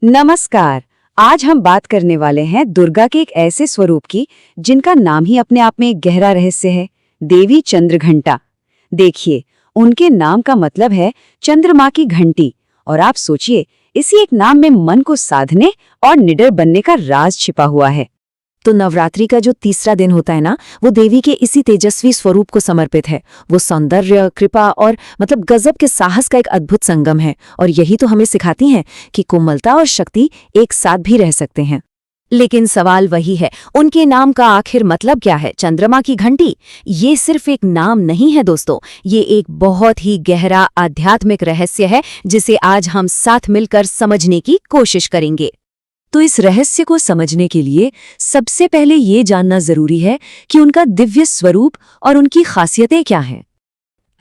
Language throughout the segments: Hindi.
नमस्कार। आज हम बात करने वाले हैं दुर्गा के एक ऐसे स्वरूप की जिनका नाम ही अपने आप में एक गहरा रहस्य है, देवी चंद्रघंटा। देखिए, उनके नाम का मतलब है चंद्रमा की घंटी। और आप सोचिए, इसी एक नाम में मन को साधने और निडर बनने का राज छिपा हुआ है। तो नवरात्रि का जो तीसरा दिन होता है ना, वो देवी के इसी तेजस्वी स्वरूप को समर्पित है। वो सौंदर्य, कृपा और गजब के साहस का एक अद्भुत संगम है। और यही तो हमें सिखाती हैं कि कोमलता और शक्ति एक साथ भी रह सकते हैं। लेकिन सवाल वही है, उनके नाम का आखिर मतलब क्या है? चंद्रमा की घंटी ये सिर्फ एक नाम नहीं है दोस्तों, ये एक बहुत ही गहरा आध्यात्मिक रहस्य है जिसे आज हम साथ मिलकर समझने की कोशिश करेंगे। तो इस रहस्य को समझने के लिए सबसे पहले ये जानना जरूरी है कि उनका दिव्य स्वरूप और उनकी खासियतें क्या हैं।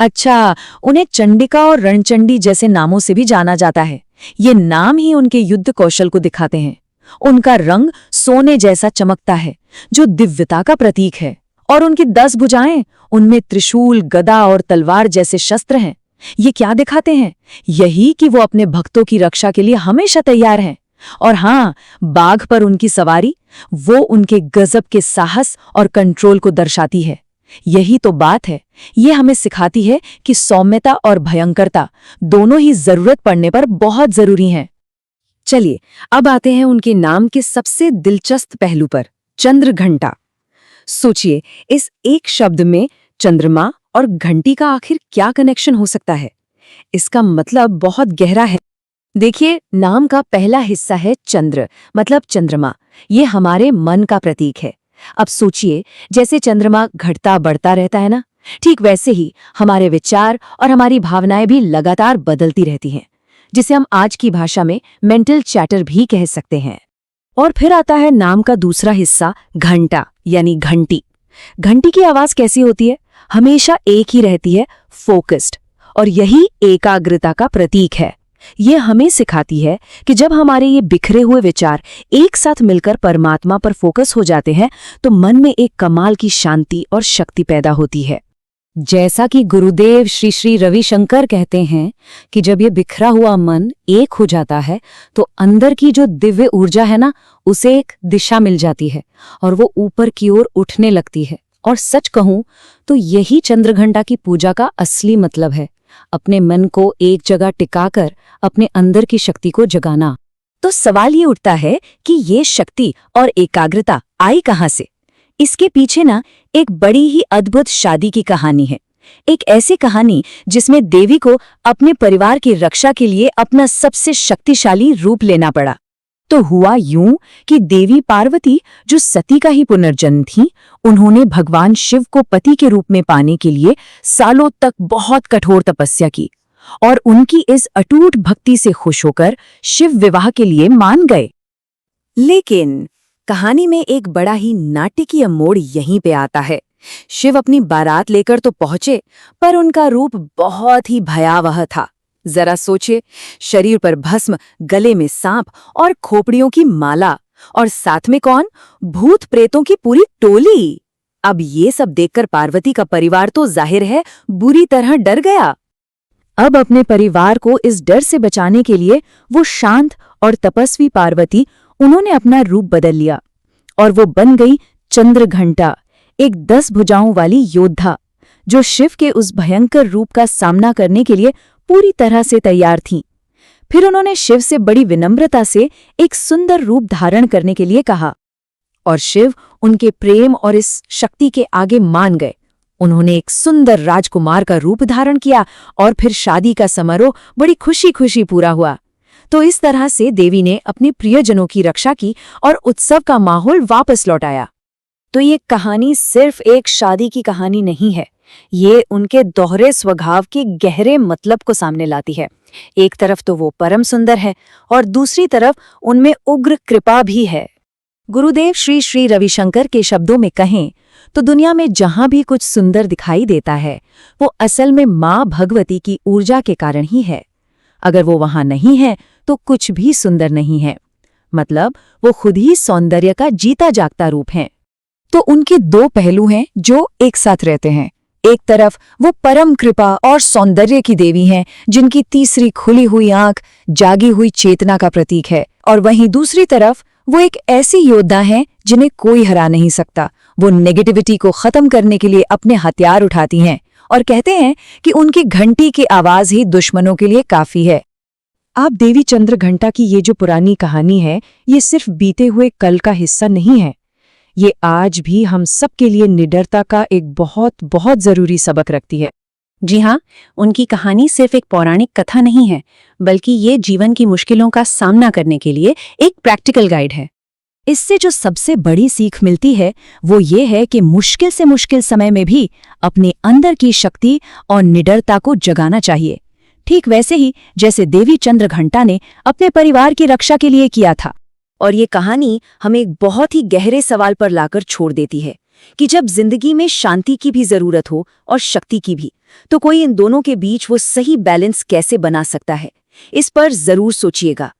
अच्छा, उन्हें चंडिका और रणचंडी जैसे नामों से भी जाना जाता है। ये नाम ही उनके युद्ध कौशल को दिखाते हैं। उनका रंग सोने जैसा चमकता है, जो दिव्यता का प्रतीक है। और उनकी 10 भुजाएं, उनमें त्रिशूल, गदा और तलवार जैसे शस्त्र हैं। ये क्या दिखाते हैं? यही कि वो अपने भक्तों की रक्षा के लिए हमेशा तैयार हैं। और हाँ, बाघ पर उनकी सवारी, वो उनके गजब के साहस और कंट्रोल को दर्शाती है। यही तो बात है, ये हमें सिखाती है कि सौम्यता और भयंकरता दोनों ही जरूरत पड़ने पर बहुत जरूरी हैं। चलिए, अब आते हैं उनके नाम के सबसे दिलचस्प पहलू पर, चंद्रघंटा। सोचिए, इस एक शब्द में चंद्रमा और घंटी का आखिर क्या कनेक्शन हो सकता है? इसका मतलब बहुत गहरा है। देखिए, नाम का पहला हिस्सा है चंद्र, मतलब चंद्रमा। ये हमारे मन का प्रतीक है। अब सोचिए, जैसे चंद्रमा घटता बढ़ता रहता है ना, ठीक वैसे ही हमारे विचार और हमारी भावनाएं भी लगातार बदलती रहती हैं, जिसे हम आज की भाषा में मेंटल चैटर भी कह सकते हैं। और फिर आता है नाम का दूसरा हिस्सा, घंटा यानी घंटी। घंटी की आवाज कैसी होती है? हमेशा एक ही रहती है, फोकस्ड। और यही एकाग्रता का प्रतीक है। ये हमें सिखाती है कि जब हमारे ये बिखरे हुए विचार एक साथ मिलकर परमात्मा पर फोकस हो जाते हैं, तो मन में एक कमाल की शांति और शक्ति पैदा होती है। जैसा कि गुरुदेव श्री श्री रविशंकर कहते हैं कि जब ये बिखरा हुआ मन एक हो जाता है, तो अंदर की जो दिव्य ऊर्जा है ना, उसे एक दिशा मिल जाती है और वो ऊपर की ओर उठने लगती है। और सच कहूं तो यही चंद्रघंटा की पूजा का असली मतलब है, अपने मन को एक जगह टिकाकर अपने अंदर की शक्ति को जगाना। तो सवाल ये उठता है कि ये शक्ति और एकाग्रता आई कहाँ से? इसके पीछे ना एक बड़ी ही अद्भुत शादी की कहानी है। एक ऐसी कहानी जिसमें देवी को अपने परिवार की रक्षा के लिए अपना सबसे शक्तिशाली रूप लेना पड़ा। तो हुआ यूं कि देवी पार्वती, जो सती का ही पुनर्जन्म थी, उन्होंने भगवान शिव को पति के रूप में पाने के लिए सालों तक बहुत कठोर तपस्या की। और उनकी इस अटूट भक्ति से खुश होकर शिव विवाह के लिए मान गए। लेकिन कहानी में एक बड़ा ही नाटकीय मोड़ यहीं पे आता है। शिव अपनी बारात लेकर तो पहुंचे, पर उनका रूप बहुत ही भयावह था। जरा सोचिए, शरीर पर भस्म, गले में सांप और खोपड़ियों की माला, और साथ में कौन? भूत प्रेतों की पूरी टोली। अब ये सब देखकर पार्वती का परिवार तो जाहिर है बुरी तरह डर गया। अब अपने परिवार को इस डर से बचाने के लिए वो शांत और तपस्वी पार्वती, उन्होंने अपना रूप बदल लिया और वो बन गई चंद्रघंटा, एक 10 भुजाओं वाली योद्धा, जो शिव के उस भयंकर रूप का सामना करने के लिए पूरी तरह से तैयार थीं। फिर उन्होंने शिव से बड़ी विनम्रता से एक सुंदर रूप धारण करने के लिए कहा, और शिव उनके प्रेम और इस शक्ति के आगे मान गए। उन्होंने एक सुंदर राजकुमार का रूप धारण किया और फिर शादी का समारोह बड़ी खुशी खुशी पूरा हुआ। तो इस तरह से देवी ने अपने प्रियजनों की रक्षा की और उत्सव का माहौल वापस लौटाया। तो ये कहानी सिर्फ एक शादी की कहानी नहीं है, ये उनके दोहरे स्वभाव के गहरे मतलब को सामने लाती है। एक तरफ तो वो परम सुंदर है और दूसरी तरफ उनमें उग्र कृपा भी है। गुरुदेव श्री श्री रविशंकर के शब्दों में कहें तो दुनिया में जहां भी कुछ सुंदर दिखाई देता है, वो असल में माँ भगवती की ऊर्जा के कारण ही है। अगर वो वहां नहीं है तो कुछ भी सुंदर नहीं है। मतलब वो खुद ही सौंदर्य का जीता जागता रूप हैं। तो उनके 2 पहलू हैं जो एक साथ रहते हैं। एक तरफ वो परम कृपा और सौंदर्य की देवी हैं, जिनकी तीसरी खुली हुई आंख जागी हुई चेतना का प्रतीक है, और वहीं दूसरी तरफ वो एक ऐसी योद्धा हैं जिन्हें कोई हरा नहीं सकता। वो नेगेटिविटी को खत्म करने के लिए अपने हथियार उठाती हैं और कहते हैं कि उनकी घंटी की आवाज ही दुश्मनों के लिए काफी है। आप देवी चंद्रघंटा की ये जो पुरानी कहानी है, ये सिर्फ बीते हुए कल का हिस्सा नहीं है। ये आज भी हम सब के लिए निडरता का एक बहुत बहुत जरूरी सबक रखती है। जी हाँ, उनकी कहानी सिर्फ एक पौराणिक कथा नहीं है, बल्कि ये जीवन की मुश्किलों का सामना करने के लिए एक प्रैक्टिकल गाइड है। इससे जो सबसे बड़ी सीख मिलती है वो ये है कि मुश्किल से मुश्किल समय में भी अपने अंदर की शक्ति और निडरता को जगाना चाहिए, ठीक वैसे ही जैसे देवी चंद्रघंटा ने अपने परिवार की रक्षा के लिए किया था। और ये कहानी हमें एक बहुत ही गहरे सवाल पर लाकर छोड़ देती है कि जब जिंदगी में शांति की भी जरूरत हो और शक्ति की भी, तो कोई इन दोनों के बीच वो सही बैलेंस कैसे बना सकता है। इस पर जरूर सोचिएगा।